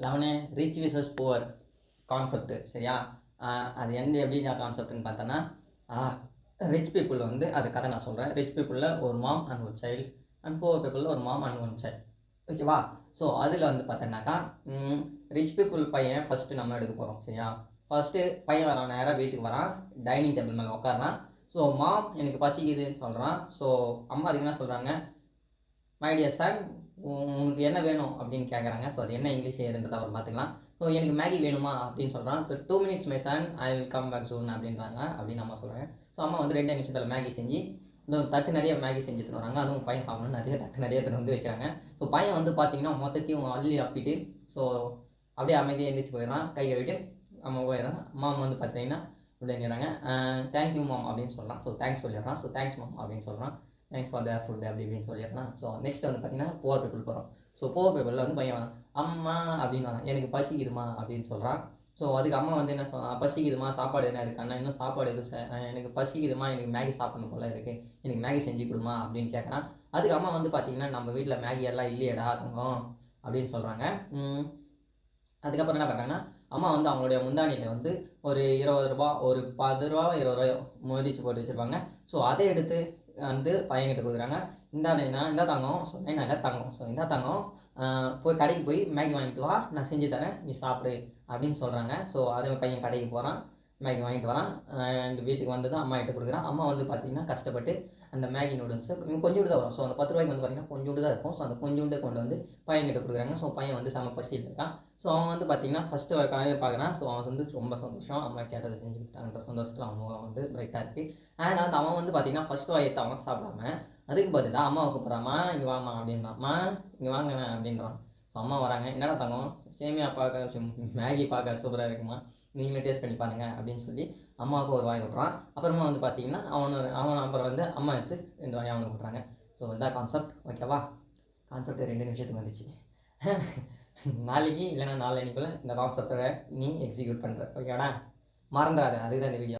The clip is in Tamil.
லெவனே ரிச் விசஸ் புவர் கான்செப்ட்டு சரியா. அது எப்படி நான் கான்செப்ட்னு பார்த்தோன்னா, ரிச் பீப்புள் வந்து அது கதை நான் சொல்கிறேன். ரிச் பீப்புளில் ஒரு மாம் அண்ட் ஒரு சைல்டு, அண்ட் புவர் பீப்புளில் ஒரு மாம் அண்ட் ஒன் சைல்டு, ஓகேவா. ஸோ அதில் வந்து பார்த்தோன்னாக்கா ரிச் பீப்புள் பையன் ஃபஸ்ட்டு நம்ம எடுக்க போகிறோம் சரியா. ஃபஸ்ட்டு பையன் வரான், நேராக வீட்டுக்கு வரான், டைனிங் டேபிள் மேலே உட்காரான். ஸோ மாம் எனக்கு பசிக்குதுன்னு சொல்கிறான். ஸோ அம்மா அதுக்கு என்ன சொல்கிறாங்க, மை டியர் சன் உனக்கு என்ன வேணும் அப்படின்னு கேட்குறாங்க. ஸோ அது என்ன இங்கிலீஷ் ஏதுன்றதை அவர் பார்த்துக்கலாம். ஸோ எனக்கு மேகி வேணுமா அப்படின்னு சொல்கிறான். So 2 minutes my son, I will come back soon அப்படின்றாங்க அப்படின்னு அம்மா சொல்கிறாங்க. ஸோ அம்மா வந்து 2 நிமிஷத்தில் மேகி செஞ்சு தட்டு நிறைய மேகி செஞ்சு எடுத்துன்னு வராங்க. அதுவும் பையன் சாப்பிடணும், நிறைய தட்டு நிறைய எடுத்துன்னு வந்து வைக்கிறாங்க. ஸோ பையன் வந்து பார்த்தீங்கன்னா மொத்தத்தையும் அள்ளி அப்பிட்டு ஸோ அப்படியே அமைதியாக எழுந்திரிச்சு போயிடறான், கை கழுவிட்டு அம்மா போயிடறான். மாம் வந்து பார்த்தீங்கன்னா அப்படிங்கிறாங்க, தேங்க்யூ மாம் அப்படின்னு சொல்கிறான். ஸோ தேங்க்ஸ் சொல்லிடுறான். ஸோ தேங்க்ஸ் மாம் அப்படின்னு சொல்கிறான். தேங்க்ஸ் ஃபார் த ஃபுட் அப்படி இப்படின்னு சொல்லிடுறான். ஸோ நெக்ஸ்ட் வந்து பார்த்தீங்கன்னா புவர் பீப்புள் போகிறோம். ஸோ புவர் பீப்புளில் வந்து பையன் அம்மா அப்படின்னு வரான், எனக்கு பசிக்குதுமா அப்படின்னு சொல்கிறான். ஸோ அதுக்கு அம்மா வந்து என்ன சொல்கிறான், பசிக்குதுமா, சாப்பாடு என்ன இருக்குன்னா, இன்னும் சாப்பாடு எதுவும் எனக்கு பசிக்குதுமா, எனக்கு மேகி சாப்பிடணும் போல இருக்குது, எனக்கு மேகி செஞ்சு கொடுமா அப்படின்னு கேட்குறான். அதுக்கு அம்மா வந்து பார்த்தீங்கன்னா, நம்ம வீட்டில் மேகி எல்லாம் இல்லையடா தங்கம் அப்படின்னு சொல்கிறாங்க. அதுக்கப்புறம் என்ன பண்ணுறாங்கன்னா, அம்மா வந்து அவங்களுடைய முந்தானியில் வந்து ஒரு 20 ரூபா, ஒரு 10 ரூபா 20 ரூபாயோ மோதிச்சு போட்டு வச்சுருப்பாங்க. ஸோ அதை எடுத்து வந்து பையன்கிட்ட கொடுக்குறாங்க. இந்தா தங்கம். ஸோ என்ன தங்கம், ஸோ இந்தா தங்கம், போய் கடைக்கு போய் மேகி வாங்கிட்டு வா, நான் செஞ்சு தரேன், நீ சாப்பிடு அப்படின்னு சொல்கிறாங்க. ஸோ அதே பையன் கடைக்கு போகிறான், மேகி வாங்கிட்டு வரான். அண்ட் வீட்டுக்கு வந்து தான் அம்மா கிட்ட கொடுக்குறான். அம்மா வந்து பார்த்திங்கன்னா கஷ்டப்பட்டு அந்த மேகி நூடுல்ஸு கொஞ்சோண்டு தான் வரும். ஸோ அந்த 10 ரூபாய்க்கு வந்து பார்த்திங்கன்னா கொஞ்சோண்டு தான் இருக்கும். ஸோ அந்த கொஞ்சோண்டு கொண்டு வந்து பையன்கிட்ட கொடுக்குறாங்க. ஸோ பையன் வந்து செம பசியில் இருக்கான். ஸோ அவன் வந்து பார்த்திங்கன்னா ஃபஸ்ட்டு காலையில் பார்க்குறான். ஸோ அவன் வந்து ரொம்ப சந்தோஷம், அம்மா கேட்டதை செஞ்சு கொடுத்தாங்கன்ற சந்தோஷத்தில் அவன் வந்து பிரைட்டாக இருக்குது. அண்ட் வந்து அவன் வந்து பார்த்திங்கன்னா ஃபஸ்ட்டு வாயத்தை அவன் சாப்பிடாம அதுக்கு பதிலாக அம்மாவை கூப்பிட்றாம்மா, இங்கே வாமா அப்படின்றாம்மா, இங்கே வாங்கினேன் அப்படின்றான். ஸோ அம்மா வராங்க, என்னடா தங்கம், சேமியா பார்க்க மேகி பார்க்க சூப்பராக இருக்குமா, நீங்களே டேஸ்ட் பண்ணி பாருங்கள் அப்படின்னு சொல்லி அம்மாவுக்கு ஒரு வாய் விட்றான். அப்புறமா வந்து பார்த்தீங்கன்னா அவன் அப்புறம் வந்து அம்மா எடுத்து 2 வாய் அவனுக்கு விட்றாங்க. ஸோ இதான் கான்செப்ட், ஓகேவா. கான்செப்ட் 2 நிமிஷத்துக்கு வந்துச்சு. நாளைக்கு இல்லைன்னா நாளைக்குள்ளே இந்த கான்செப்டை நீ எக்ஸிக்யூட் பண்ணுற, ஓகேடா. மறந்துடாத, அதுக்கு தான் இந்த வீடியோ.